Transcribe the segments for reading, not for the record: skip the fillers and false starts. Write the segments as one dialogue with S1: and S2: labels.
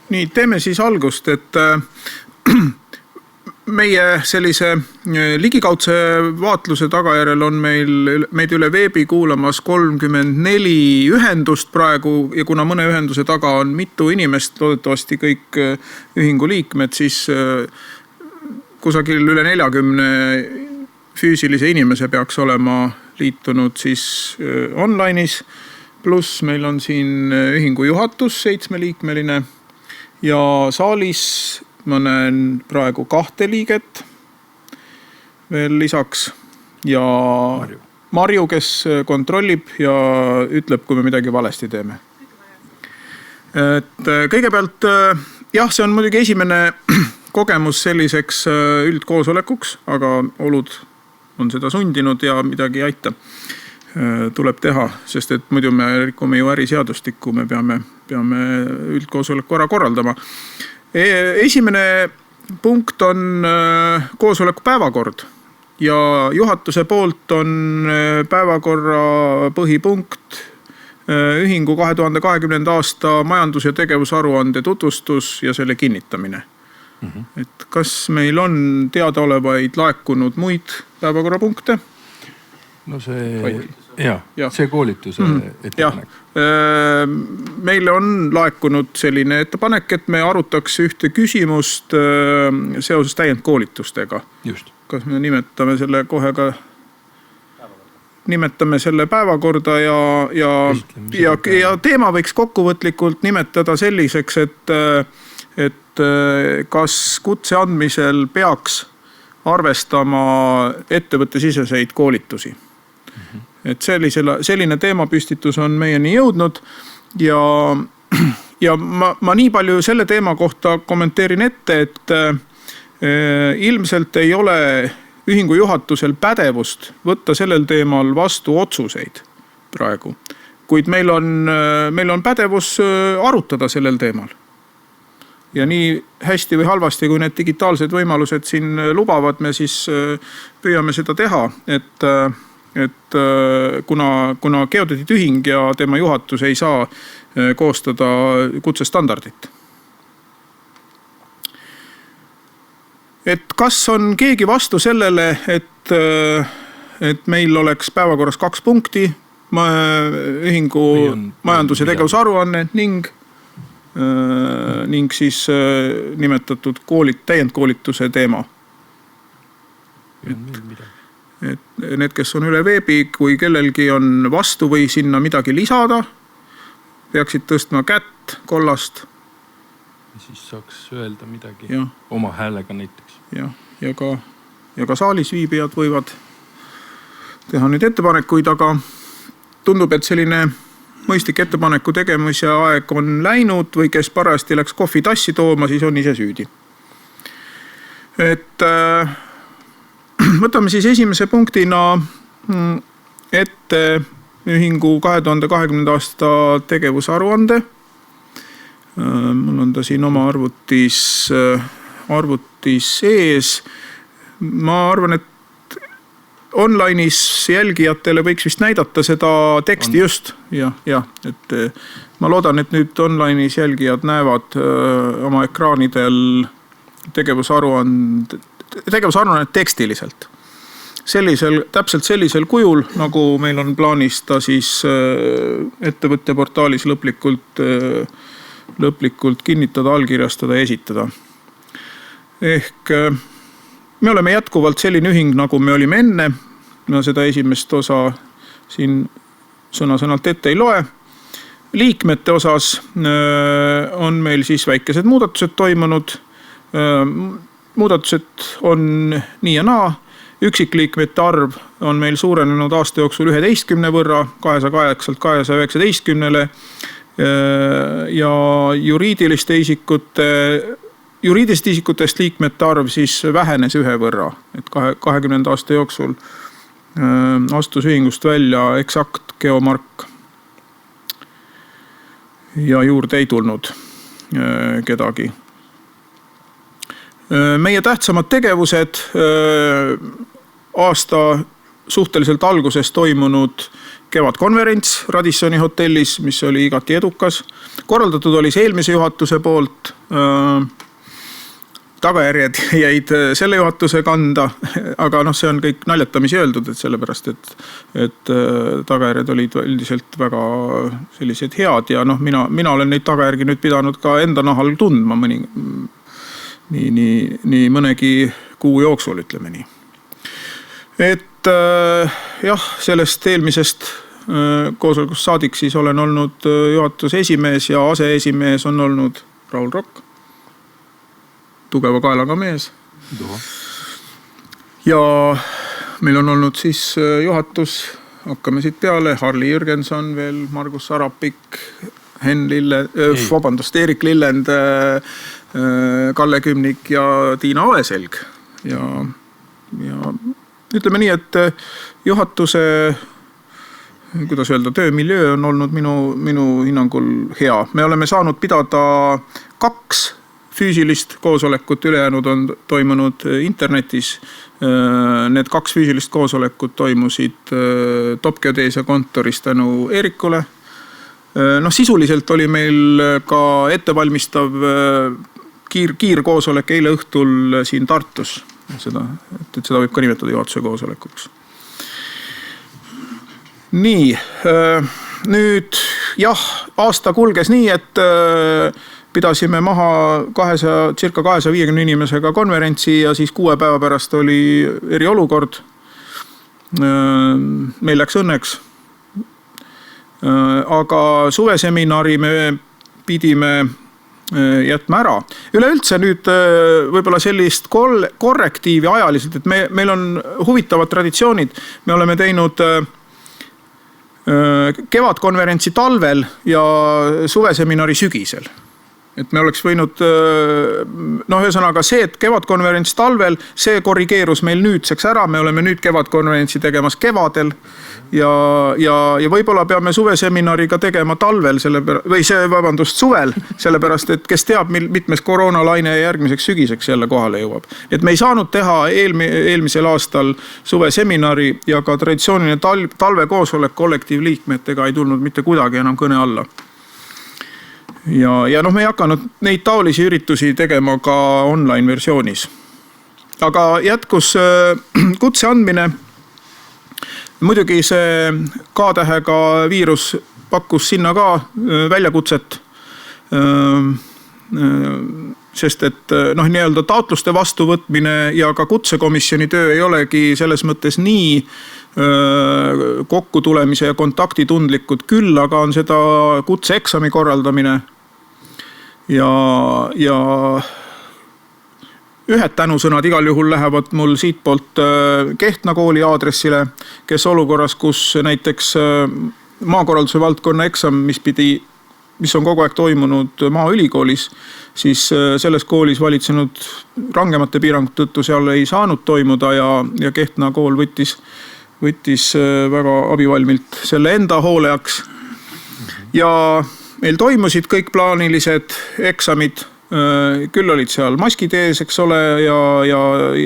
S1: Nii, teeme siis algust, et meie sellise ligikaudse vaatluse tagajärjel on meid üle veebi kuulamas 34 ühendust praegu ja kuna mõne ühenduse taga on mitu inimest, loodetavasti kõik ühingu liikmed, siis kusagil üle 40 füüsilise inimese peaks olema liitunud siis online'is. Pluss meil on siin ühingu juhatus 7-liikmeline ja saalis ma näen praegu 2 liiget veel lisaks ja Marju, kes kontrollib ja ütleb, kui me midagi valesti teeme. Et kõigepealt, jah, see on muidugi esimene kogemus selliseks üldkoosolekuks, aga olud on seda sundinud ja midagi ei aita. Tuleb teha, sest et muidu me rikume ju äriseadustikku, me peame üldkoosoleku ära korraldama. Esimene punkt on koosoleku päevakord ja juhatuse poolt on päevakorra põhipunkt ühingu 2020. aasta majandus- ja tegevusaruande tutvustus ja selle kinnitamine. Et kas meil on teadaolevaid laekunud muid päevakorrapunkte?
S2: No see koolituse ettepanek.
S1: Meile on laekunud selline ettepanek, et me arutaks ühte küsimust seoses täiendkoolitustega.
S2: Just.
S1: Kas me nimetame selle kohe ka päevakorda ja teema võiks kokkuvõtlikult nimetada selliseks, et kas kutse andmisel peaks arvestama ettevõttesiseseid koolitusi. Et selline teemapüstitus on meieni jõudnud ja ma nii palju selle teema kohta kommenteerin ette, et ilmselt ei ole ühingu juhatusel pädevust võtta sellel teemal vastu otsuseid praegu, kuid meil on pädevus arutada sellel teemal. Ja nii hästi või halvasti, kui need digitaalsed võimalused siin lubavad, me siis püüame seda teha, et kuna Geodeti ühing ja tema juhatus ei saa koostada kutsestandardit. Et kas on keegi vastu sellele, et meil oleks päevakorras 2 punkti, ühingu majandus- ja tegevusaruanne ning siis nimetatud täiendkoolituse teema. Et need, kes on üle veebi, kui kellelgi on vastu või sinna midagi lisada, peaksid tõstma kätt kollast.
S2: Siis saaks öelda midagi oma häälega näiteks.
S1: Ja ka saalis viibijad võivad teha nüüd ettepanekuid, aga tundub, et selline mõistlik ettepaneku tegemise aeg on läinud või kes parajasti läks kohvitassi tooma, siis on ise süüdi. Et võtame siis esimese punktina ette ühingu 2020. aasta tegevusaruande. Mul on ta siin oma arvutis ees. Ma arvan, et online'is jälgijatele võiks vist näidata seda teksti just. Et ma loodan, et nüüd online'is jälgijad näevad oma ekraanidel tegevusaruannet tekstiliselt. Täpselt sellisel kujul, nagu meil on plaanis ta siis ettevõtte portaalis lõplikult kinnitada, allkirjastada ja esitada. Ehk me oleme jätkuvalt selline ühing, nagu me olime enne. Ma seda esimest osa siin sõna-sõnalt ette ei loe. Liikmete osas on meil siis väikesed muudatused toimunud. Muudatused on nii ja naa. Üksikliikmete arv on meil suurenenud aasta jooksul 11 võrra, 208-lt 219-le ja juriidiliste isikutest liikmete arv siis vähenes 1 võrra. Et 20 aasta jooksul astus ühingust välja Exact Geomark ja juurde ei tulnud kedagi. Meie tähtsamad tegevused aasta suhteliselt alguses toimunud kevadkonverents Radissoni hotellis, mis oli igati edukas. Korraldatud oli see eelmise juhatuse poolt. Tagajärjed jäid selle juhatuse kanda, aga see on kõik naljatamisi öeldud, et sellepärast, et tagajärjed olid üldiselt väga sellised head ja mina olen neid tagajärgi nüüd pidanud ka enda nahal tundma nii mõnegi kuu jooksul, ütleme nii. Et jah, sellest eelmisest koosolekust saadik siis olen olnud juhatuse esimees ja aseesimees on olnud Raul Rokk. Tugeva kaelaga mees. Ja meil on olnud siis juhatus, hakkame siit peale, Harli Jürgenson veel, Margus Sarapik, Erik Lillend, Kalle Kümnik ja Tiina Oeselg. Ja ütleme nii, et juhatuse, kuidas öelda, töömiljöö on olnud minu hinnangul hea. Me oleme saanud pidada 2 füüsilist koosolekut, ülejäänud on toimunud internetis. Need 2 füüsilist koosolekut toimusid Topgeodeesia kontoris tänu Eerikule. Sisuliselt oli meil ka ettevalmistav kiirkoosolek eile õhtul siin Tartus. Seda võib ka nimetada juhatuse koosolekuks. Nii, nüüd jah, aasta kulges nii, et pidasime maha circa 250 inimesega konverentsi ja siis 6 päeva pärast oli eriolukord. Meil läks õnneks. Aga suveseminari me pidime jätma ära. Üleüldse nüüd võib-olla sellist korrektiivi ajaliselt, et meil on huvitavad traditsioonid. Me oleme teinud kevadkonverentsi talvel ja suveseminari sügisel. Et me oleks võinud, ühesõnaga see, et kevadkonverents talvel, see korrigeerus meil nüüdseks ära. Me oleme nüüd kevadkonverentsi tegemas kevadel ja võib-olla peame suveseminariga tegema talvel, suvel, sellepärast, et kes teab, mitmes koroonalaine järgmiseks sügiseks jälle kohale jõuab. Et me ei saanud teha eelmisel aastal suveseminari ja ka traditsiooniline talvekoosolek kollektiivliikmetega ei tulnud mitte kuidagi enam kõne alla. Ja me ei hakanud neid taolisi üritusi tegema ka online versioonis. Aga jätkus kutse andmine. Muidugi see K-tähega viirus pakkus sinna ka väljakutset, sest et nii-öelda taotluste vastuvõtmine ja ka kutsekomisjoni töö ei olegi selles mõttes nii kokkutulemise ja kontaktitundlikud, küll aga on seda kutseeksami korraldamine ja ühed tänusõnad igal juhul lähevad mul siit poolt Kehtna kooli aadressile, kes olukorras, kus näiteks maakorralduse valdkonna eksam, mis on kogu aeg toimunud Maaülikoolis, siis selles koolis valitsenud rangemate piirangute tõttu seal ei saanud toimuda ja Kehtna kool võttis väga abivalmilt selle enda hoolejaks. Ja meil toimusid kõik plaanilised eksamid, küll olid seal maskid ees, eks ole, ja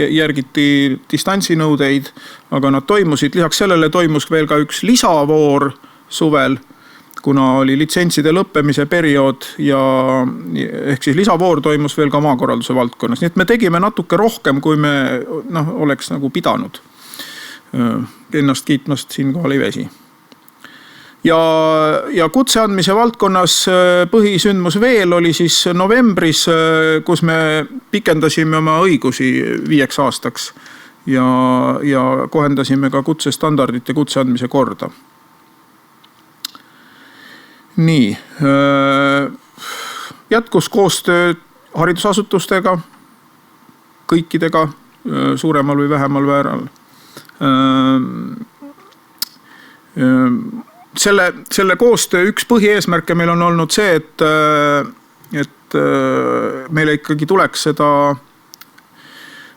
S1: järgiti distantsinõudeid, aga nad toimusid. Lisaks sellele toimus veel ka üks lisavoor suvel, kuna oli litsentside lõppemise periood ehk siis lisavoor toimus veel ka maakorralduse valdkonnas. Nii et me tegime natuke rohkem, kui me oleks nagu pidanud. Ennast kiitmast siinkohal ei väsi. Ja kutse andmise valdkonnas põhisündmus veel oli siis novembris, kus me pikendasime oma õigusi 5 aastaks ja kohendasime ka kutsestandardit ja kutse andmise korda. Nii, jätkus koostöö haridusasutustega, kõikidega suuremal või vähemal määral. Selle koostöö üks põhieesmärke meil on olnud see, et meile ikkagi tuleks seda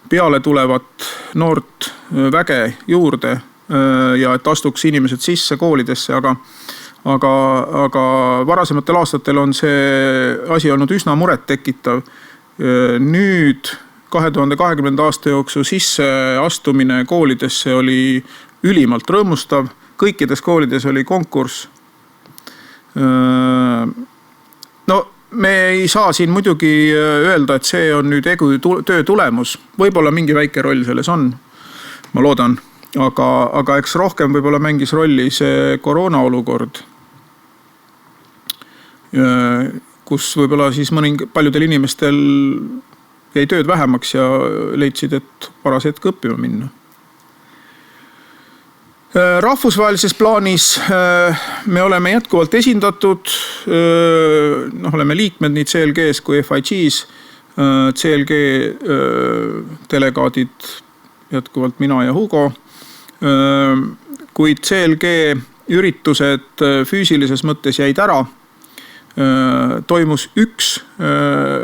S1: peale tulevat noort väge juurde ja et astuks inimesed sisse koolidesse, aga varasematel aastatel on see asi olnud üsna muret tekitav. Nüüd 2020. aasta jooksul sisse astumine koolidesse oli ülimalt rõõmustav. Kõikides koolides oli konkurss. No me ei saa siin muidugi öelda, et see on nüüd EGÜ töö tulemus. Võib-olla mingi väike roll selles on, ma loodan. Aga eks rohkem võib-olla mängis rolli see koroona olukord, kus võib-olla siis paljudel inimestel jäi tööd vähemaks ja leidsid, et paras hetk õppima minna. Rahvusvahelises plaanis me oleme jätkuvalt esindatud, oleme liikmed nii CLG-s kui FIG-s, CLG delegaadid jätkuvalt mina ja Hugo, kuid CLG üritused füüsilises mõttes jäid ära. Toimus üks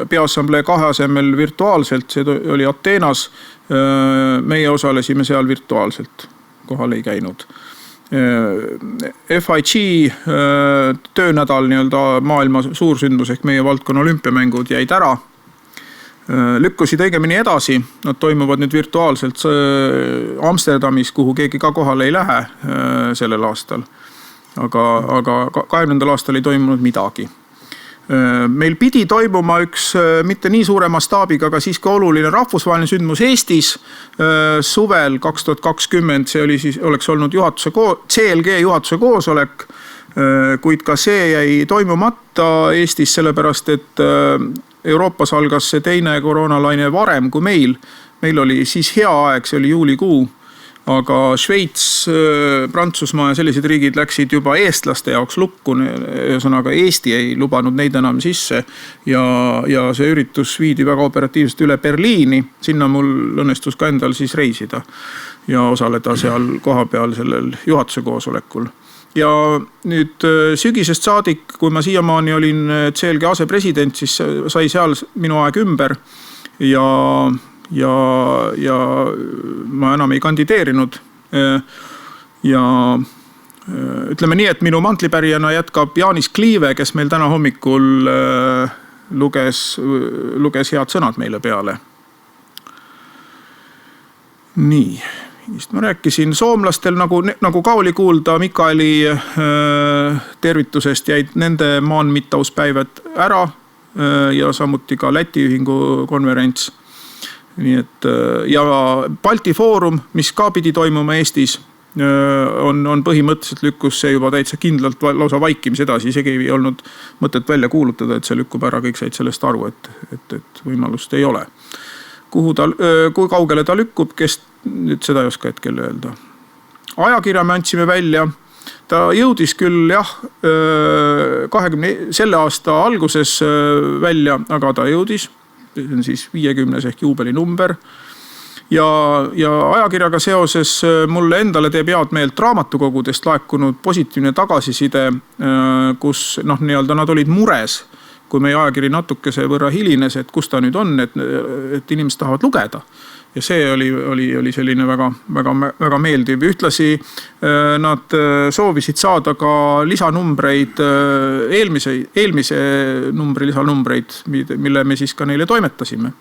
S1: peaassamblee 2 asemel virtuaalselt, see oli Ateenas, meie osalesime seal virtuaalselt. Kohal ei käinud. FIG töönädal maailma suursündmus ehk meie valdkonna olümpiamängud jäid ära. Lükkusid õigemini edasi. Nad toimuvad nüüd virtuaalselt Amsterdamis, kuhu keegi ka kohale ei lähe sellel aastal. Aga 2020. aastal ei toimunud midagi. Meil pidi toimuma üks mitte nii suure mastaabiga, aga siiski oluline rahvusvaheline sündmus Eestis suvel 2020. See oleks olnud CLG juhatuse koosolek, kuid ka see jäi toimumata Eestis sellepärast, et Euroopas algas see teine koroonalaine varem kui meil. Meil oli siis hea aeg, see oli juulikuu. Aga Šveits, Prantsusmaa ja sellised riigid läksid juba eestlaste jaoks lukku. Ühesõnaga Eesti ei lubanud neid enam sisse ja see üritus viidi väga operatiivselt üle Berliini. Sinna mul õnnestus ka endal siis reisida ja osaleda seal kohapeal sellel juhatuse koosolekul. Ja nüüd sügisest saadik, kui ma siiamaani olin CLG asepresident, siis sai seal minu aeg ümber ja ma enam ei kandideerinud ja ütleme nii, et minu mantlipärijana jätkab Jaanis Kliive, kes meil täna hommikul luges head sõnad meile peale. Nii, ma rääkisin soomlastel, nagu ka oli kuulda Mikaeli tervitusest, jäid nende maanmittauspäivad ära ja samuti ka Läti ühingu konverents. Nii et, ja Balti Foorum, mis ka pidi toimuma Eestis, on põhimõtteliselt lükkus see juba täitsa kindlalt lausa vaikimis edasi. Isegi ei olnud mõtet välja kuulutada, et see lükkub ära, kõik said sellest aru, et võimalust ei ole. Kui kaugele ta lükkub, kes nüüd seda ei oska hetkel öelda. Ajakirja me andsime välja. Ta jõudis küll selle aasta alguses välja, aga ta jõudis. See on siis 50 ehk juubelinumber. Ja ajakirjaga seoses mulle endale teeb head meelt raamatukogudest laekunud positiivne tagasiside, kus nad olid mures, kui meie ajakiri natukese võrra hilines, et kus ta nüüd on, et inimesed tahavad lugeda. Ja see oli selline väga meeldiv. Ühtlasi nad soovisid saada ka lisanumbreid, eelmise numbri lisanumbreid, mille me siis ka neile toimetasime.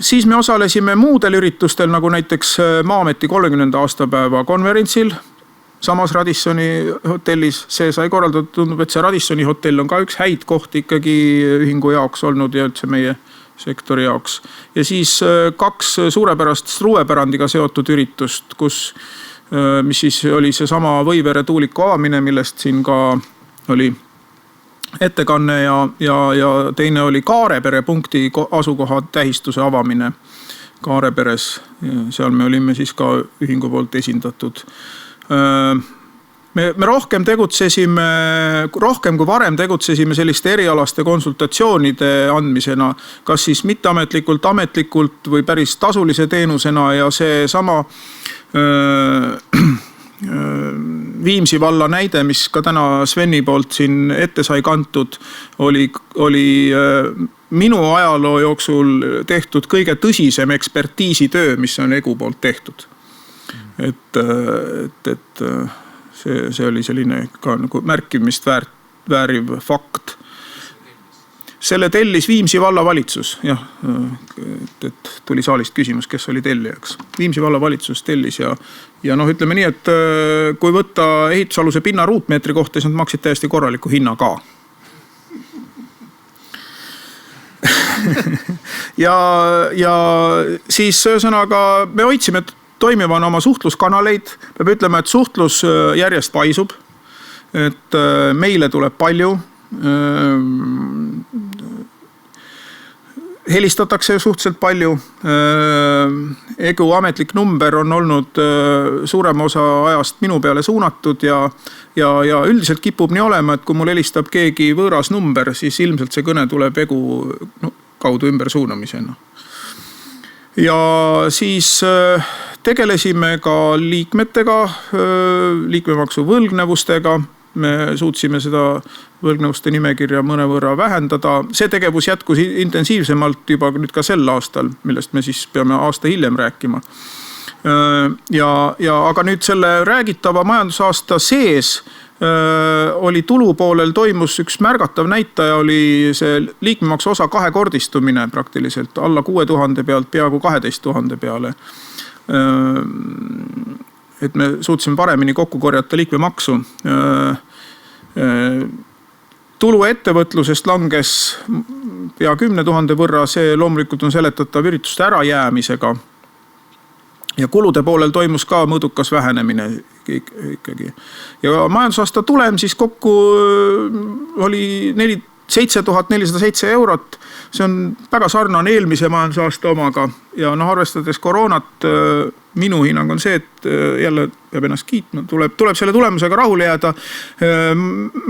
S1: Siis me osalesime muudel üritustel, nagu näiteks Maa-ameti 30. aastapäeva konverentsil, samas Radissoni hotellis. See sai korraldatud, tundub, et see Radissoni hotell on ka üks häid kohti ikkagi ühingu jaoks olnud ja üldse meie sektori jaoks. Ja siis 2 suurepärast Struuepärandiga seotud üritust, mis siis oli see sama Võivere tuuliku avamine, millest siin ka oli ettekanne ja teine oli Kaarepere punkti asukoha tähistuse avamine Kaareperes. Seal me olime siis ka ühingu poolt esindatud. Me rohkem kui varem tegutsesime selliste erialaste konsultatsioonide andmisena, kas siis mitteametlikult, ametlikult või päris tasulise teenusena ja see sama Viimsi valla näide, mis ka täna Sveni poolt siin ette sai kantud, oli minu ajaloo jooksul tehtud kõige tõsisem ekspertiisitöö, mis on EGÜ poolt tehtud. Et see oli selline ka nagu märkimist vääriv fakt. Selle tellis Viimsi vallavalitsus, jah, et tuli saalist küsimus, kes oli tellijaks. Viimsi vallavalitsus tellis ja noh, ütleme nii, et kui võtta ehitusaluse pinna ruutmeetri kohta, siis nad maksid täiesti korraliku hinna ka. ja siis ühesõnaga me hoidsime toimivana oma suhtluskanaleid. Peab ütlema, et suhtlus järjest paisub, et meile tuleb palju. Helistatakse suhteliselt palju. EGU ametlik number on olnud suurema osa ajast minu peale suunatud ja üldiselt kipub nii olema, et kui mul helistab keegi võõras number, siis ilmselt see kõne tuleb EGU kaudu ümber suunamisena. Ja siis tegelesime ka liikmetega, liikmemaksu võlgnevustega. Me suutsime seda võlgnevuste nimekirja mõnevõrra vähendada. See tegevus jätkus intensiivsemalt juba nüüd ka sel aastal, millest me siis peame aasta hiljem rääkima. Aga nüüd selle räägitava majandusaasta sees oli tulupoolel toimus üks märgatav näitaja, oli see liikmemaksu osa kahekordistumine praktiliselt alla 6000 pealt peaaegu 12 000 peale. Et me suutsime paremini kokku korjata liikmemaksu. Tulu ettevõtlusest langes pea 10 000 võrra, see loomulikult on seletatav ürituste ärajäämisega. Ja kulude poolel toimus ka mõõdukas vähenemine ikkagi. Ja majandusaasta tulem siis kokku oli 7407 eurot. See on väga sarnane eelmise majandusaasta omaga ja arvestades koroonat minu hinnang on see, et jälle peab ennast kiitma, tuleb selle tulemusega rahule jääda.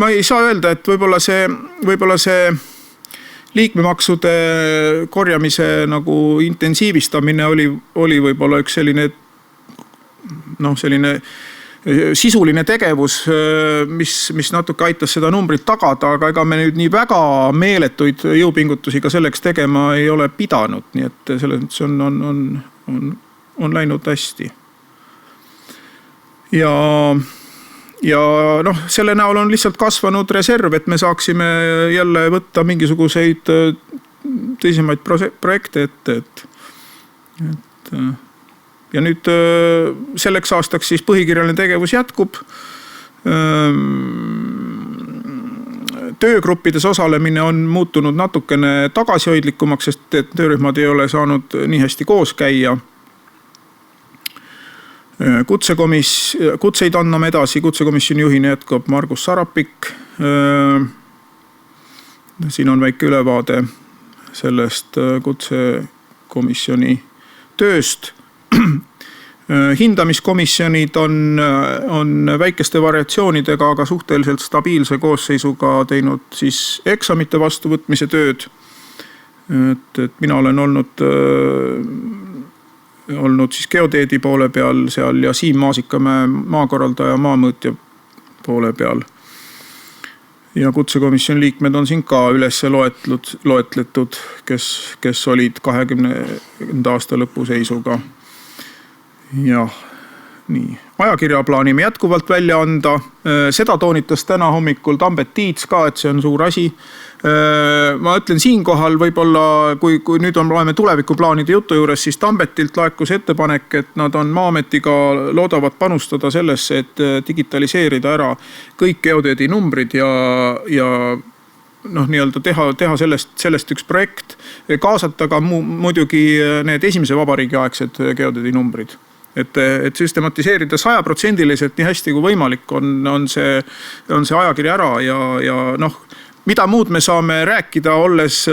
S1: Ma ei saa öelda, et võib-olla see liikmemaksude korjamise nagu intensiivistamine oli võib-olla üks selline sisuline tegevus, mis natuke aitas seda numbrit tagada, aga ega me nüüd nii väga meeletuid jõupingutusi ka selleks tegema ei ole pidanud, nii et selles mõttes on läinud hästi. Ja selle näol on lihtsalt kasvanud reserv, et me saaksime jälle võtta mingisuguseid tõsisemaid projekte ette, ja nüüd selleks aastaks siis põhikirjaline tegevus jätkub. Töögruppides osalemine on muutunud natukene tagasihoidlikumaks, sest töörühmad ei ole saanud nii hästi koos käia. Kutseid anname edasi, kutsekomisjoni juhina jätkab Margus Sarapik. Siin on väike ülevaade sellest kutsekomisjoni tööst. Hindamiskomisjonid on väikeste variatsioonidega, aga suhteliselt stabiilse koosseisuga teinud siis eksamite vastuvõtmise tööd. Et mina olen olnud siis geodeedi poole peal seal ja Siim Maasikamäe maakorraldaja maamõõtja poole peal. Ja kutsekomisjoni liikmed on siin ka üles loetletud, kes olid 2020. aasta lõpuseisuga. Ja nii. Ajakirja plaanime jätkuvalt välja anda. Seda toonitas täna hommikul Tambet Tiits ka, et see on suur asi. Ma ütlen siinkohal võib-olla, kui nüüd oleme tulevikuplaanide jutu juures, siis Tambetilt laekus ettepanek, et nad on Maa-ametiga loodavad panustada sellesse, et digitaliseerida ära kõik geodeedi numbrid ja nii-öelda teha sellest üks projekt, kaasata ka muidugi need esimese vabariigi aegsed geodeedi numbrid. Et süstematiseerida 100% nii hästi kui võimalik on see ajakirja ära ja mida muud me saame rääkida olles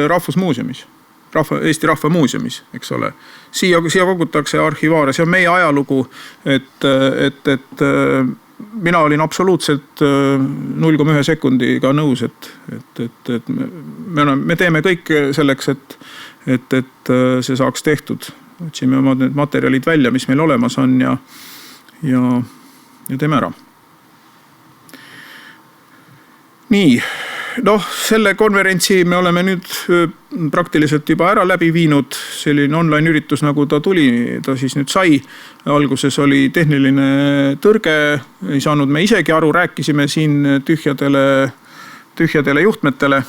S1: Rahvusmuuseumis, Eesti Rahva Muuseumis, eks ole. Siia kogutakse arhivaare, see on meie ajalugu, et mina olin absoluutselt 0,1 sekundiga nõus, et me teeme kõik selleks, et see saaks tehtud. Otsime oma need materjalid välja, mis meil olemas on ja teeme ära. Nii, selle konverentsi me oleme nüüd praktiliselt juba ära läbi viinud. Selline online üritus, nagu ta siis nüüd sai. Alguses oli tehniline tõrge, ei saanud me isegi aru, rääkisime siin tühjadele tühjadele juhtmetele,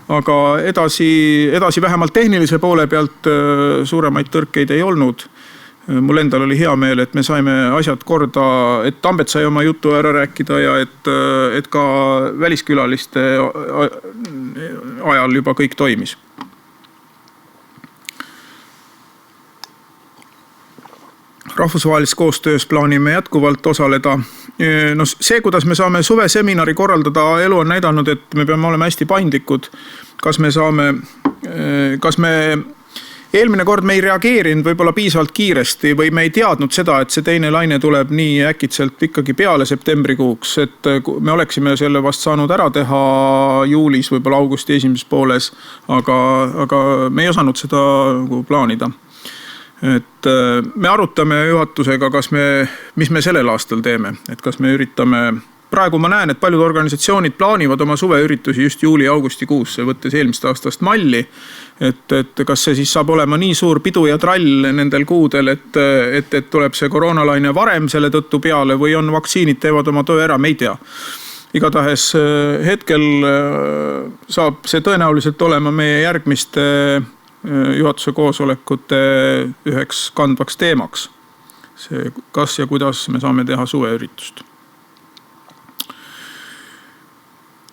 S1: aga edasi vähemalt tehnilise poole pealt suuremaid tõrkeid ei olnud. Mul endal oli hea meel, et me saime asjad korda, et Tambet sai oma jutu ära rääkida ja et ka väliskülaliste ajal juba kõik toimis. Rahvusvahelises koostöös plaanime jätkuvalt osaleda. No see, kuidas me saame suveseminari korraldada, elu on näidanud, et me peame olema hästi paindlikud. Eelmine kord me ei reageerinud võib-olla piisavalt kiiresti või me ei teadnud seda, et see teine laine tuleb nii äkitselt ikkagi peale septembrikuuks, et me oleksime selle vast saanud ära teha juulis, võib-olla augusti esimeses pooles, aga me ei osanud seda plaanida. Et me arutame juhatusega, mis me sellel aastal teeme, et kas me üritame. Praegu ma näen, et paljud organisatsioonid plaanivad oma suveüritusi just juuli-augustikuusse, võttes eelmist aastast malli. Et kas see siis saab olema nii suur pidu ja trall nendel kuudel, et tuleb see koroonalaine varem selle tõttu peale või on vaktsiinid teevad oma töö ära, me ei tea. Igatahes hetkel saab see tõenäoliselt olema meie järgmiste juhatuse koosolekute üheks kandvaks teemaks. See, kas ja kuidas me saame teha suveüritust.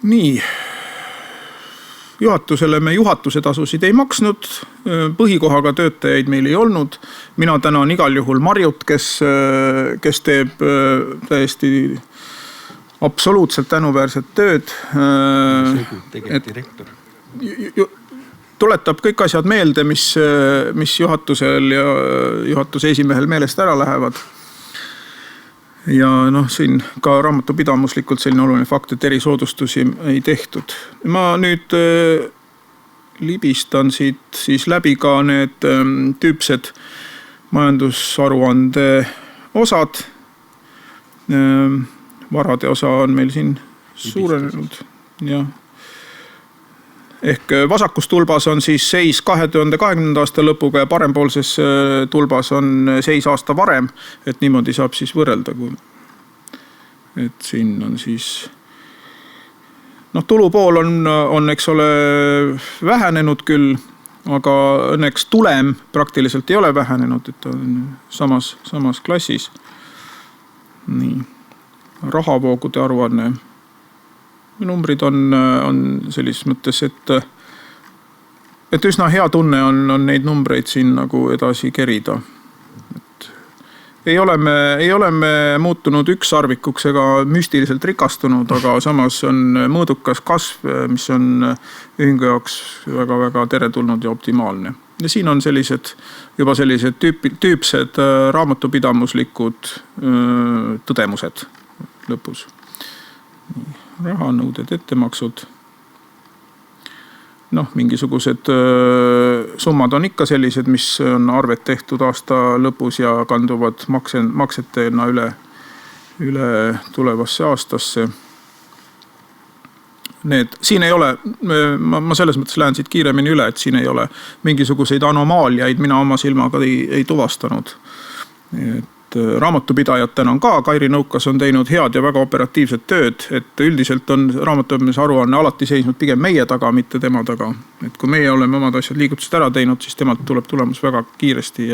S1: Nii, juhatusele me juhatuse tasusid ei maksnud, põhikohaga töötajaid meil ei olnud. Mina tänan igal juhul Marjut, kes teeb täiesti absoluutselt tänuväärset tööd.
S2: Direktor.
S1: Tuletab kõik asjad meelde, mis juhatusel ja juhatuse esimehel meelest ära lähevad. Ja siin ka raamatupidamuslikult selline oluline fakt, et erisoodustusi ei tehtud. Ma nüüd libistan siit siis läbi ka need tüüpsed majandusaruande osad. Varade osa on meil siin suurenenud. Ja. Ehk vasakus tulbas on siis seis 2020. aasta lõpuga ja parempoolses tulbas on seis aasta varem, et niimoodi saab siis võrrelda. Et siin on siis, tulupool on eks ole vähenenud küll, aga õnneks tulem praktiliselt ei ole vähenenud, et on samas klassis. Nii, rahavoogude aruanne. Numbrid on sellises mõttes, et üsna hea tunne on neid numbreid siin nagu edasi kerida. Ei ole me muutunud ükssarvikuks ega müstiliselt rikastunud, aga samas on mõõdukas kasv, mis on ühingu jaoks väga-väga teretulnud ja optimaalne. Ja siin on juba sellised tüüpsed raamatupidamuslikud tõdemused lõpus. Rahanõuded, ettemaksud. Mingisugused summad on ikka sellised, mis on arved tehtud aasta lõpus ja kanduvad maksetena üle tulevasse aastasse. Siin ei ole, ma selles mõttes lähen siit kiiremini üle, et siin ei ole mingisuguseid anomaaliaid, mina oma silmaga ei tuvastanud. Raamatupidajad tänan ka, Kairi Nõukas on teinud head ja väga operatiivset tööd, et üldiselt on raamatupidamise aruanne alati seisnud pigem meie taga, mitte tema taga. Et kui meie oleme omad asjad liigutused ära teinud, siis temalt tuleb tulemus väga kiiresti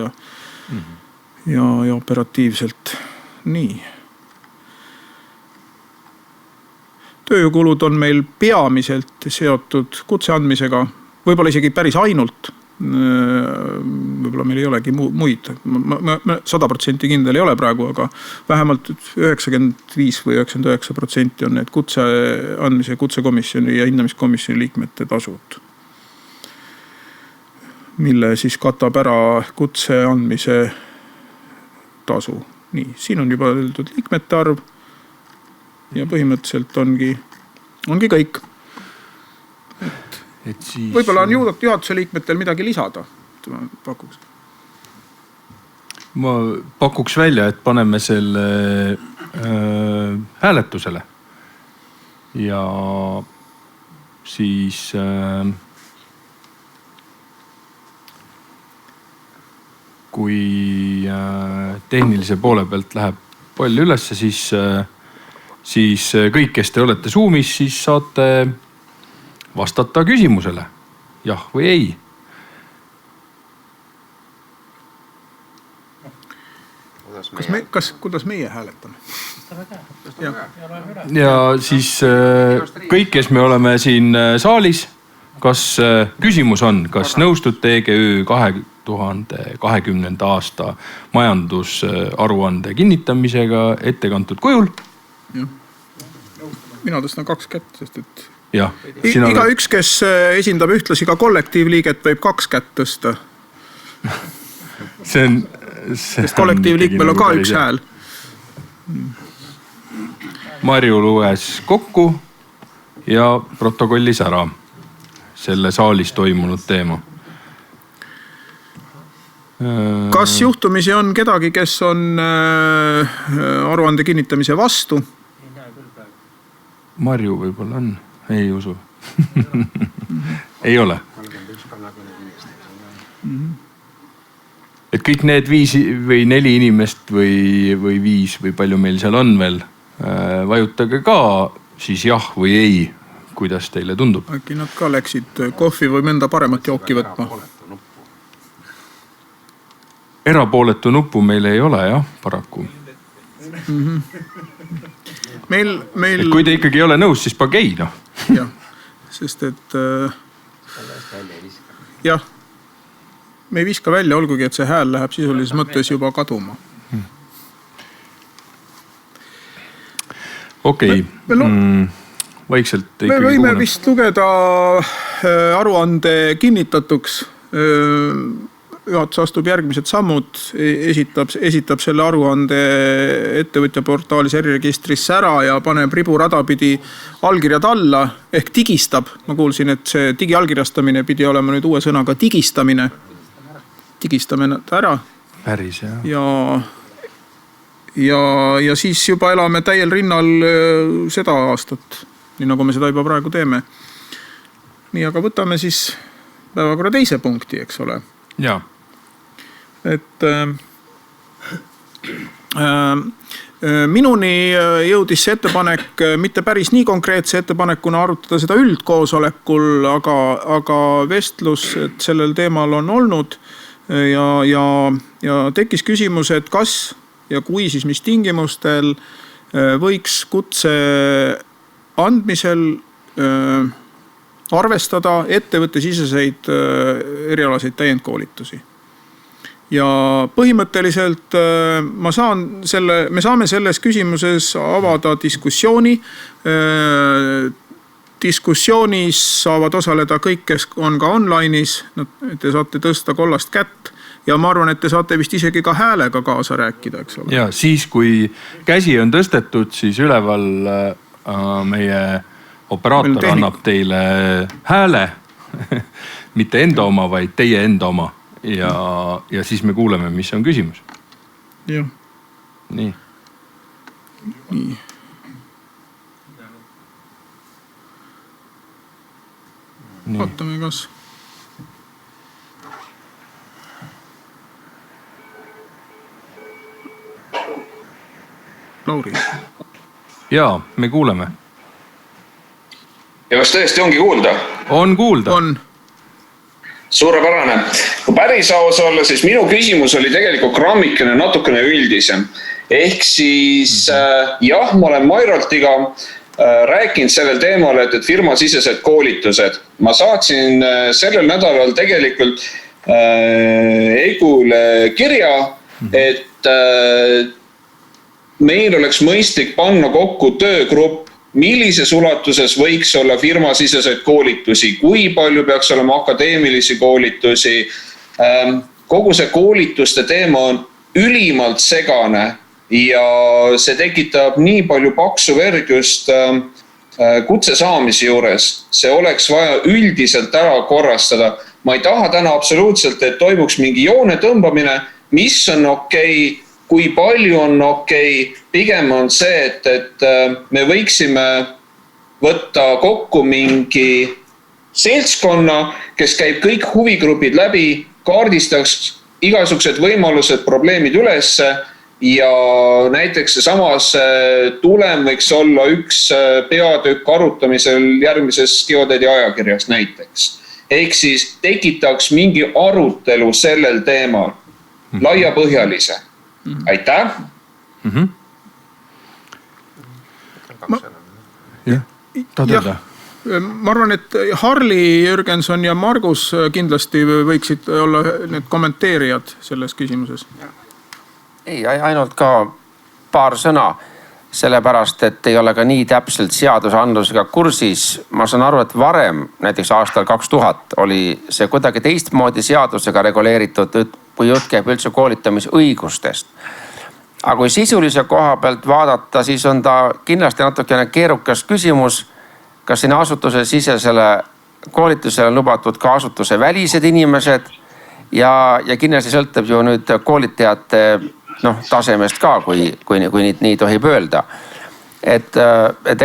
S1: ja operatiivselt. Nii. Tööjõukulud on meil peamiselt seotud kutse andmisega, võib-olla isegi päris ainult. Võib-olla meil ei olegi muid. Ma 100% kindel ei ole praegu, aga vähemalt 95 või 99% on need kutse andmise, kutsekomisjoni ja hindamiskomisjoni liikmete tasud, mille siis katab ära kutse andmise tasu. Nii, siin on juba öeldud liikmete arv ja põhimõtteliselt ongi kõik. Siis... Võib-olla on juhatuse liikmetel midagi lisada.
S2: Ma pakuks välja, et paneme selle hääletusele. Ja siis kui tehnilise poole pealt läheb palju ülesse, siis kõik, kes te olete Zoomis, siis saate vastata küsimusele jah või ei.
S1: Kuidas meie hääletame?
S2: Ja siis kõik, kes me oleme siin saalis, kas küsimus on, kas nõustute EGÜ 2020. aasta majandusaruande kinnitamisega ettekantud kujul?
S1: Mina tõstan 2 kätt, sest et iga üks, kes esindab ühtlasi ka kollektiivliiget, võib 2 kätt tõsta. Sest kollektiivliikmel on ka üks hääl.
S2: Marju luges kokku ja protokollis ära selle saalis toimunud teema.
S1: Kas juhtumisi on kedagi, kes on aruande kinnitamise vastu?
S2: Marju võib-olla on, ei usu. Ei ole. Et kõik need 5 või 4 inimest või 5 või palju meil seal on veel, vajutage ka siis jah või ei, kuidas teile tundub.
S1: Äkki nad ka läksid kohvi või mõnda paremat jooki võtma?
S2: Erapooletu nuppu meil ei ole jah, paraku.
S1: Meil...
S2: Et kui te ikkagi ei ole nõus, siis pange ei, noh.
S1: Jah, sest et jah, me ei viska välja, olgugi, et see hääl läheb sisulises mõttes juba kaduma.
S2: Okei. Vaikselt
S1: me võime vist lugeda aruande kinnitatuks. Juhatus astub järgmised sammud, esitab selle aruande ettevõtja portaalis äriregistrisse ära ja paneb riburada pidi allkirjad alla ehk digistab. Ma kuulsin, et see digiallkirjastamine pidi olema nüüd uue sõnaga digistamine. Digistame nad ära.
S2: Päris, jah.
S1: Ja siis juba elame täiel rinnal seda aastat, nii nagu me seda juba praegu teeme. Nii, aga võtame siis päevakorra teise punkti, eks ole.
S2: Jaa.
S1: Et minuni jõudis see ettepanek mitte päris nii konkreetse ettepanekuna arutada seda üldkoosolekul, aga vestlus sellel teemal on olnud ja tekkis küsimus, et kas ja kui siis mis tingimustel võiks kutse andmisel arvestada ettevõttesiseseid erialaseid täiendkoolitusi. Ja põhimõtteliselt me saame selles küsimuses avada diskussiooni. Diskussioonis saavad osaleda kõik, kes on ka online'is. Te saate tõsta kollast kätt ja ma arvan, et te saate vist isegi ka häälega kaasa rääkida, eks ole.
S2: Ja siis, kui käsi on tõstetud, siis üleval meie operaator annab teile hääle, mitte enda oma, vaid teie enda oma. Ja siis me kuuleme, mis on küsimus.
S1: Jah.
S2: Nii.
S1: Vaatame, kas... Lauri.
S2: Jaa, me kuuleme.
S3: Ja kas tõesti ongi kuulda?
S2: On kuulda.
S1: On.
S3: Suurepärane. Kui päris aus olla, siis minu küsimus oli tegelikult grammikene natukene üldisem. Ehk siis jah, ma olen Mairoltiga rääkinud sellel teemal, et firmasisesed koolitused. Ma saatsin sellel nädalal tegelikult EGÜ-le kirja, et meil oleks mõistlik panna kokku töögrupp, millises ulatuses võiks olla firmasiseseid koolitusi, kui palju peaks olema akadeemilisi koolitusi. Kogu see koolituste teema on ülimalt segane ja see tekitab nii palju paksu verd just kutse saamise juures. See oleks vaja üldiselt ära korrastada. Ma ei taha täna absoluutselt, et toimuks mingi joone tõmbamine, mis on okei, kui palju on okei. Pigem on see, et me võiksime võtta kokku mingi seltskonna, kes käib kõik huvigrupid läbi, kaardistaks igasugused võimalused, probleemid ülesse ja näiteks samas tulem võiks olla üks peatükk arutamisel järgmises Geodeedi ajakirjas näiteks. Ehk siis tekitaks mingi arutelu sellel teemal, laiapõhjalise. Aitäh!
S1: Ma arvan, et Harli, Jürgenson ja Margus kindlasti võiksid olla need kommenteerijad selles küsimuses.
S4: Ei, ainult ka paar sõna, sellepärast, et ei ole ka nii täpselt seadusandlusega kursis. Ma saan aru, et varem, näiteks aastal 2000, oli see kuidagi teistmoodi seadusega reguleeritud, kui jutt käib üldse koolitamisõigustest. Aga kui sisulise koha pealt vaadata, siis on ta kindlasti natukene keerukas küsimus, kas siin asutuse sisesele koolitusele on lubatud ka asutuse välised inimesed ja kindlasti sõltub ju nüüd koolitajate tasemest ka, kui nii tohib öelda. Et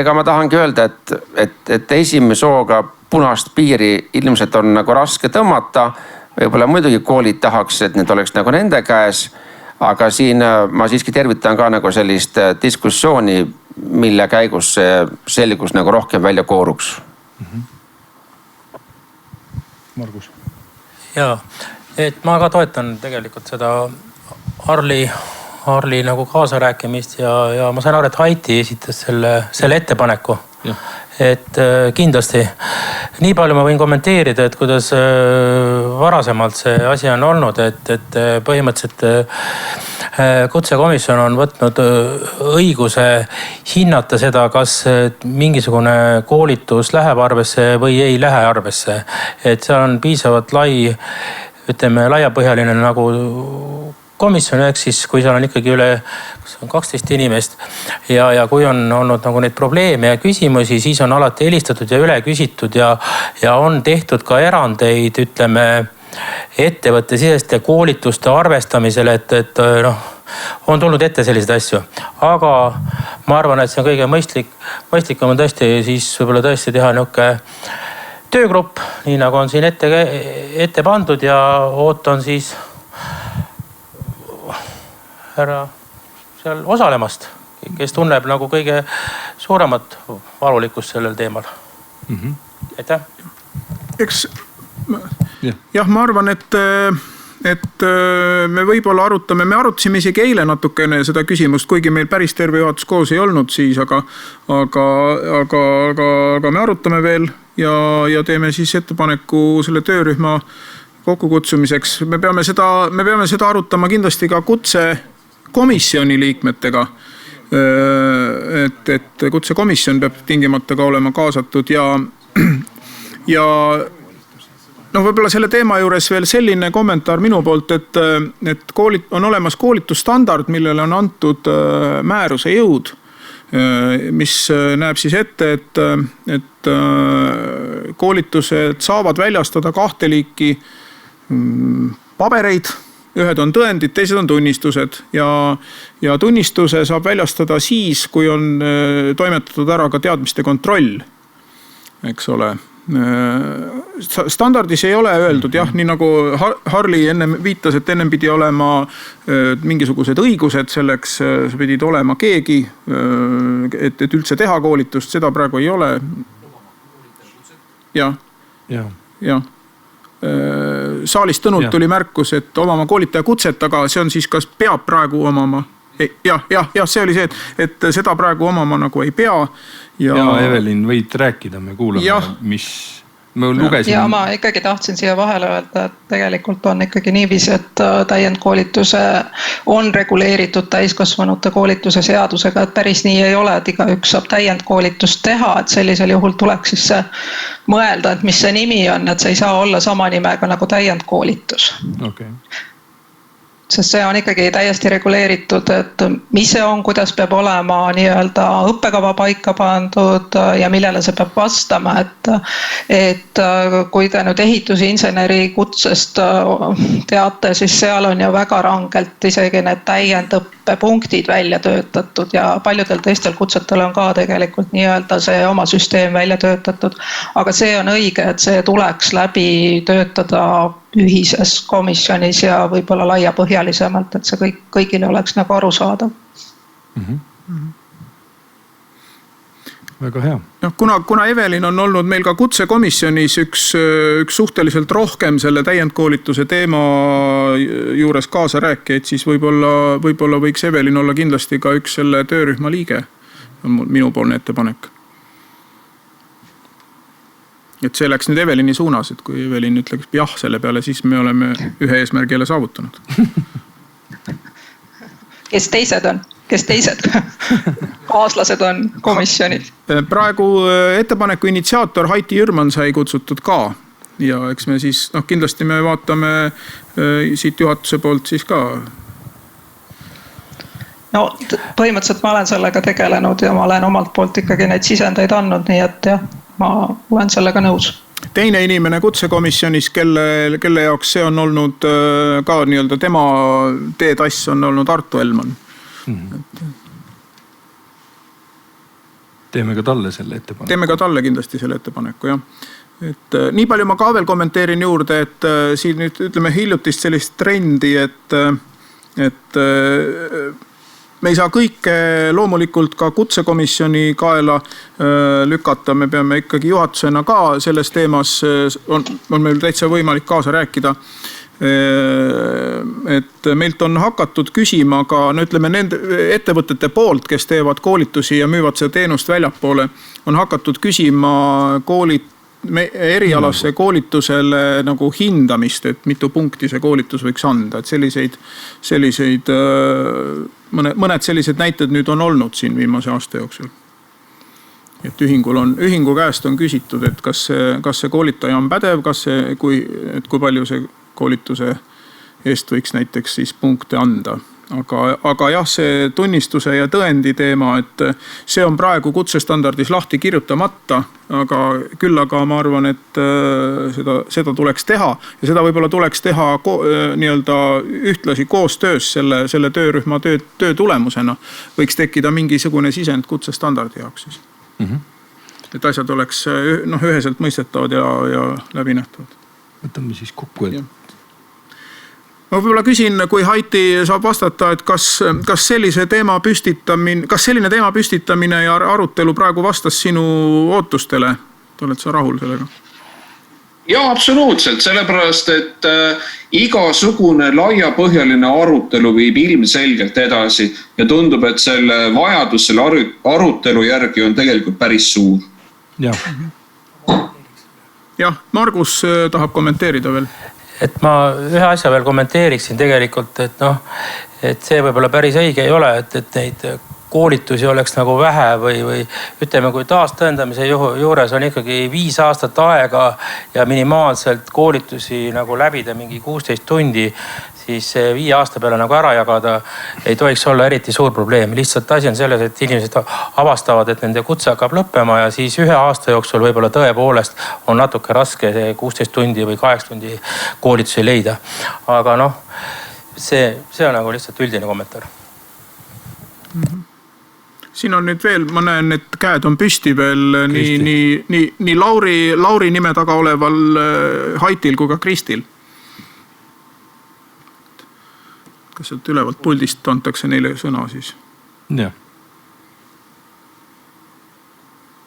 S4: ega ma tahangi öelda, et esimese hooga punast piiri ilmselt on nagu raske tõmmata. Võib-olla muidugi koolid tahaks, et need oleks nagu nende käes. Aga siin ma siiski tervitan ka nagu sellist diskussiooni, mille käigus see selgus nagu rohkem välja kooruks.
S2: Margus.
S5: Jaa, et ma ka toetan tegelikult seda Harli nagu kaasarääkimist ja ma sain aru, et Haiti esitas selle ettepaneku. Ja. Et kindlasti nii palju ma võin kommenteerida, et kuidas varasemalt see asi on olnud, et põhimõtteliselt kutsekomisjon on võtnud õiguse hinnata seda, kas mingisugune koolitus läheb arvesse või ei lähe arvesse. Et seal on piisavalt laiapõhjaline nagu komisjon, ehk siis kui seal on ikkagi üle 12 inimest ja kui on olnud nagu neid probleeme ja küsimusi, siis on alati helistatud ja üle küsitud ja on tehtud ka erandeid, ütleme, ettevõtte siseste koolituste arvestamisel, et on tulnud ette selliseid asju. Aga ma arvan, et see on kõige mõistlikum on tõesti siis võib-olla tõesti teha niisugune töögrupp, nii nagu on siin ette pandud ja ootan siis härra seal osalemast, kes tunneb nagu kõige suuremat valulikkust sellel teemal. Aitäh.
S1: Eks, jah, ma arvan, et me võib-olla me arutasime isegi eile natukene seda küsimust, kuigi meil päris terve juhatus koos ei olnud siis, aga me arutame veel ja teeme siis ettepaneku selle töörühma kokkukutsumiseks. Me peame seda arutama kindlasti ka kutsekomisjoni liikmetega. Et kutsekomisjon peab tingimata ka olema kaasatud ja võib-olla selle teema juures veel selline kommentaar minu poolt, et on olemas koolitusstandard, millele on antud määruse jõud, mis näeb siis ette, et koolitused saavad väljastada 2 liiki pabereid. Ühed on tõendid, teised on tunnistused ja tunnistuse saab väljastada siis, kui on toimetatud ära ka teadmiste kontroll, eks ole. Standardis ei ole öeldud, jah, nii nagu Harli enne viitas, et enne pidi olema mingisugused õigused selleks, sa pidid olema keegi, et üldse teha koolitust, seda praegu ei ole. Jah. Saalist Tõnult tuli märkus, et omama koolitaja kutset, aga see on siis, kas peab praegu omama. Jah, see oli see, et seda praegu omama nagu ei pea.
S2: Ja Evelin, võid rääkida, me kuulame, mis me lugesin.
S6: Ja ma ikkagi tahtsin siia vahele öelda, et tegelikult on ikkagi niiviisi, et täiendkoolituse on reguleeritud täiskasvanute koolituse seadusega, et päris nii ei ole, et igaüks saab täiendkoolitust teha, et sellisel juhul tuleks siis mõelda, et mis see nimi on, et see ei saa olla sama nimega nagu täiendkoolitus.
S2: Okay.
S6: Sest see on ikkagi täiesti reguleeritud, et mis see on, kuidas peab olema nii-öelda õppekava paika pandud ja millele see peab vastama, et kui te nüüd ehitusinseneri kutsest teate, siis seal on ju väga rangelt isegi need täiendõppepunktid välja töötatud ja paljudel teistel kutsetel on ka tegelikult nii-öelda see oma süsteem välja töötatud. Aga see on õige, et see tuleks läbi töötada ühises komisjonis ja võib-olla laiapõhjalisemalt, et see kõigile oleks nagu arusaadav.
S2: Väga hea.
S1: No, kuna Evelin on olnud meil ka kutsekomisjonis üks suhteliselt rohkem selle täiendkoolituse teema juures kaasa rääkijaid, siis võib-olla võiks Evelin olla kindlasti ka üks selle töörühma liige. Minupoolne ettepanek. Et see läks nüüd Evelini suunas, et kui Evelin ütleks jah selle peale, siis me oleme ühe eesmärgi jälle saavutanud.
S6: Kes teised kaaslased on komisjonis?
S1: Praegu ettepaneku initsiaator Haiti Jürman sai kutsutud ka. Ja eks me siis, kindlasti me vaatame siit juhatuse poolt siis ka.
S6: No põhimõtteliselt ma olen sellega tegelenud ja ma olen omalt poolt ikkagi neid sisendeid andnud, nii et jah, ma olen sellega nõus.
S1: Teine inimene kutsekomisjonis, kelle jaoks see on olnud ka nii-öelda tema teetass on olnud Arto Elman.
S2: Teeme ka talle selle ettepaneku.
S1: Teeme ka talle kindlasti selle ettepaneku, jah. Et nii palju ma ka veel kommenteerin juurde, et siin nüüd ütleme hiljutist sellist trendi, et me ei saa kõike loomulikult ka kutsekomisjoni kaela lükata, me peame ikkagi juhatusena ka selles teemas on meil täitsa võimalik kaasa rääkida. Et meilt on hakatud küsima ka, no ütleme nende ettevõtete poolt, kes teevad koolitusi ja müüvad seda teenust väljapoole, on hakatud küsima erialase koolitusele nagu hindamist, et mitu punkti see koolitus võiks anda, et selliseid mõned sellised näited nüüd on olnud siin viimase aasta jooksul. Et ühingu käest on küsitud, et kas see koolitaja on pädev, kui palju see koolituse eest võiks näiteks siis punkte anda. Aga jah, see tunnistuse ja tõendi teema, et see on praegu kutsestandardis lahti kirjutamata, küll aga ma arvan, et seda tuleks teha ja seda võib-olla tuleks teha nii-öelda ühtlasi koostöös selle töörühma töö tulemusena. Võiks tekkida mingisugune sisend kutsestandardi jaoks siis. Et asjad oleks üheselt mõistetavad ja läbinähtavad.
S2: Võtame siis kokku, et
S1: ma võib-olla küsin, kui Haiti saab vastata, et kas selline teema püstitamine ja arutelu praegu vastas sinu ootustele? Oled sa rahul sellega?
S3: Ja, absoluutselt, sellepärast, et igasugune laiapõhjaline arutelu viib ilmselgelt edasi ja tundub, et selle vajadus selle arutelu järgi on tegelikult päris suur.
S1: Jah, Margus tahab kommenteerida veel.
S5: Et ma ühe asja veel kommenteeriksin tegelikult, et see võib-olla päris õige ei ole, et neid koolitusi oleks nagu vähe või ütleme, kui taastõendamise juures on ikkagi 5 aastat aega ja minimaalselt koolitusi nagu läbida mingi 16 tundi, siis 5 aasta peale nagu ära jagada ei tohiks olla eriti suur probleem. Lihtsalt asi on selles, et inimesed avastavad, et nende kutse hakkab lõppema ja siis 1 aasta jooksul võib-olla tõepoolest on natuke raske 16 tundi või 8 tundi koolitusi leida. Aga see on nagu lihtsalt üldine kommentaar.
S1: Siin on nüüd veel, ma näen, et käed on püsti veel nii Lauri nime taga oleval Haitil kui ka Kristil. Kas sealt ülevalt puldist antakse neile sõna siis?
S2: Jah.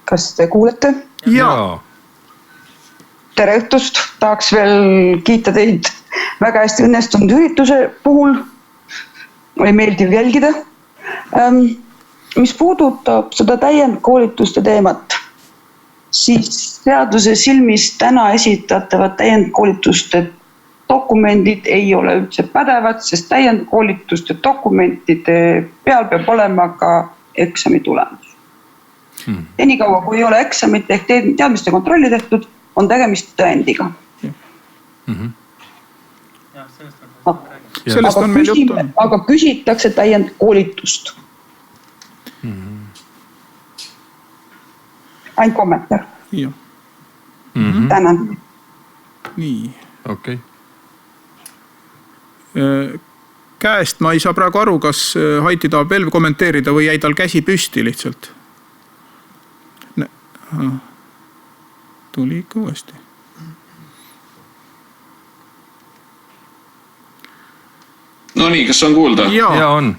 S7: Kas te kuulete?
S1: Jaa.
S7: Tere õhtust, tahaks veel kiita teid väga hästi õnnestunud ürituse puhul. Oli meeldiv jälgida. Mis puudutab seda täiendkoolituste teemat, siis seaduse silmis täna esitatavad täiendkoolituste dokumendid ei ole üldse pädevad, sest täiendkoolituste dokumentide peal peab olema ka eksami tulemus. Ja nii kaua, kui ei ole eksamit ehk teadmiste kontrolli tehtud, on tegemist tõendiga. Aga küsitakse täiendkoolitust. Ainult kommentaar. Tänan.
S1: Nii.
S2: Okei.
S1: Käest ma ei saa praegu aru, kas Haiti tahab veel kommenteerida või jäi tal käsi püsti lihtsalt. Tuli ikka uuesti.
S3: No nii, kas on kuulda?
S2: Ja on.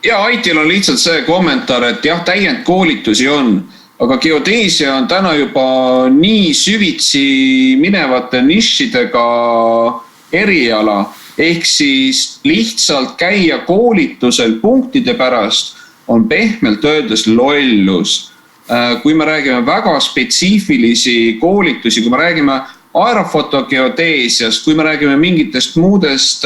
S3: Ja Aitil on lihtsalt see kommentaar, et jah, täiendkoolitusi on, aga geodeesia on täna juba nii süvitsi minevate nišidega eriala, ehk siis lihtsalt käia koolitusel punktide pärast on pehmelt öeldes lollus. Kui me räägime väga spetsiifilisi koolitusi, kui me räägime aerofotogeodeesiast, kui me räägime mingitest muudest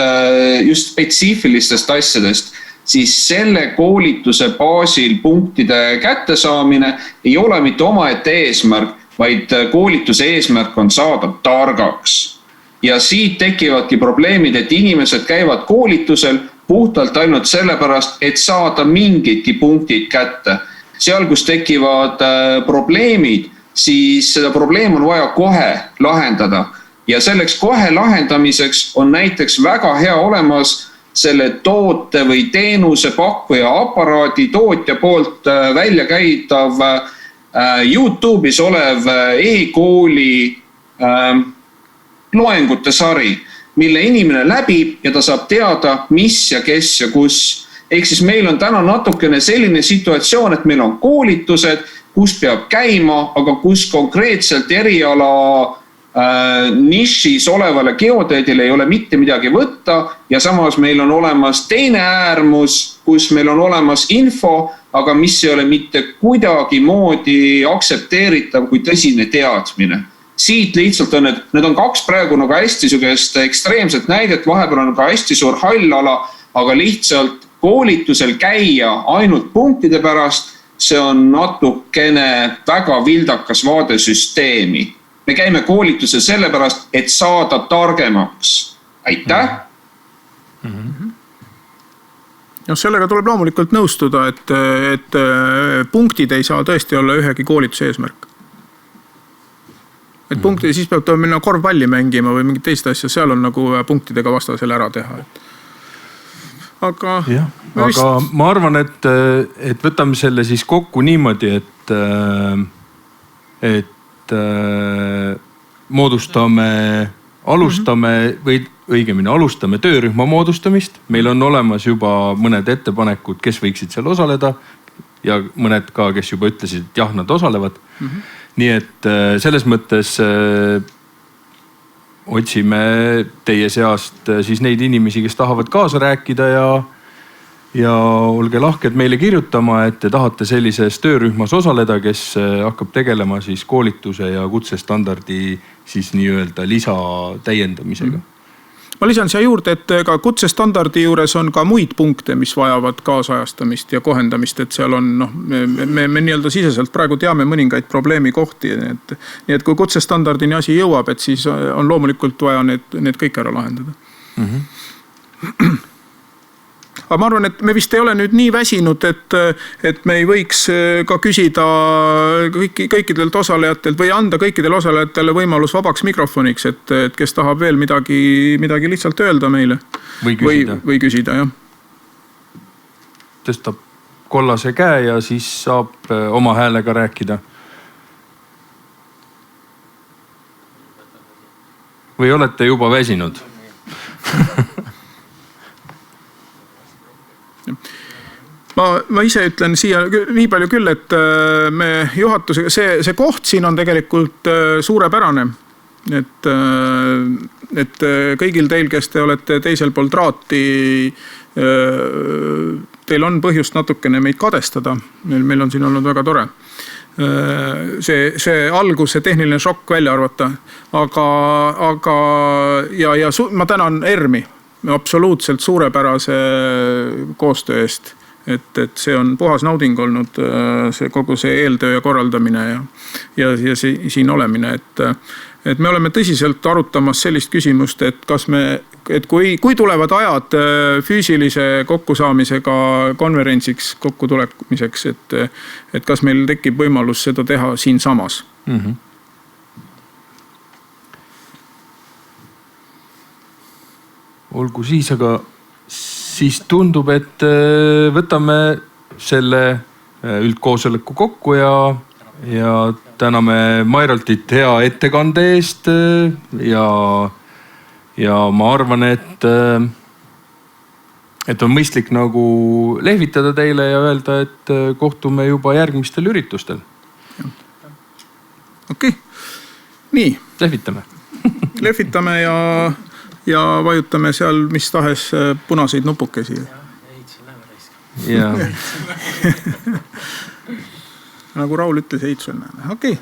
S3: just spetsiifilistest asjadest, siis selle koolituse baasil punktide kättesaamine ei ole mitte omaette eesmärk, vaid koolituse eesmärk on saada targaks. Ja siit tekivadki probleemid, et inimesed käivad koolitusel puhtalt ainult sellepärast, et saada mingidki punktid kätte. Seal, kus tekivad probleemid, siis seda probleem on vaja kohe lahendada. Ja selleks kohe lahendamiseks on näiteks väga hea olemas selle toote või teenuse pakkuja aparaadi tootja poolt välja käidav YouTube'is olev e-kooli loengute sari, mille inimene läbib ja ta saab teada, mis ja kes ja kus. Ehk siis meil on täna natukene selline situatsioon, et meil on koolitused, kus peab käima, aga kus konkreetselt eriala nišis olevale geodeedile ei ole mitte midagi võtta ja samas meil on olemas teine äärmus, kus meil on olemas info, aga mis ei ole mitte kuidagi moodi aktsepteeritav kui tõsine teadmine. Siit lihtsalt on, et need on kaks praegu nagu hästi sugust ekstreemset näidet, vahepeal on ka hästi suur hallala, aga lihtsalt koolitusel käia ainult punktide pärast, see on natukene väga vildakas vaade süsteemi. Me käime koolitusel sellepärast, et saada targemaks. Aitäh!
S1: No sellega tuleb loomulikult nõustuda, et punktid ei saa tõesti olla ühegi koolituse eesmärk. Et punktid, siis peab minna korvpalli mängima või mingit teist asja, seal on nagu punktidega vastasele ära teha. Aga
S2: ma arvan, et võtame selle siis kokku niimoodi, et alustame töörühma moodustamist. Meil on olemas juba mõned ettepanekud, kes võiksid seal osaleda ja mõned ka, kes juba ütlesid, et jah, nad osalevad. Nii et selles mõttes otsime teie seast siis neid inimesi, kes tahavad kaasa rääkida ja olge lahked meile kirjutama, et te tahate sellises töörühmas osaleda, kes hakkab tegelema siis koolituse ja kutsestandardi siis nii-öelda lisatäiendamisega.
S1: Ma lisan siia juurde, et ka kutsestandardi juures on ka muid punkte, mis vajavad kaasajastamist ja kohendamist, et seal on, me nii-öelda siseselt praegu teame mõningaid probleemi kohti, nii et kui kutsestandardini asi jõuab, et siis on loomulikult vaja need kõik ära lahendada. Aga ma arvan, et me vist ei ole nüüd nii väsinud, et me ei võiks ka küsida kõikidelt osalejatelt või anda kõikidele osalejatele võimalus vabaks mikrofoniks, et kes tahab veel midagi lihtsalt öelda meile. Või küsida, jah.
S2: Tõstab kollase käe ja siis saab oma häälega rääkida. Või olete juba väsinud?
S1: Ma ise ütlen siia nii palju küll, et me juhatusega, see koht siin on tegelikult suurepärane. Et kõigil teil, kes te olete teisel pool traati, teil on põhjust natukene meid kadestada. Meil on siin olnud väga tore. See algus, see tehniline šokk välja arvata. Aga ma tänan ERM-i absoluutselt suurepärase koostöö eest. Et see on puhas nauding olnud, kogu see eeltöö ja korraldamine ja siin olemine. Et me oleme tõsiselt arutamas sellist küsimust, et kui tulevad ajad füüsilise kokkusaamisega konverentsiks kokkutulemiseks, et kas meil tekib võimalus seda teha siin samas.
S2: Olgu siis, aga siis tundub, et võtame selle üldkoosoleku kokku ja täname Mairaltit hea ettekande eest ja ma arvan, et et on mõistlik nagu lehvitada teile ja öelda, et kohtume juba järgmistel üritustel.
S1: Okei. Nii.
S2: Lehvitame.
S1: Lehvitame ja vajutame seal mis tahes punaseid nupukesi.
S2: Ja.
S1: Nagu Raul ütles, Heitsul näeme. Okei.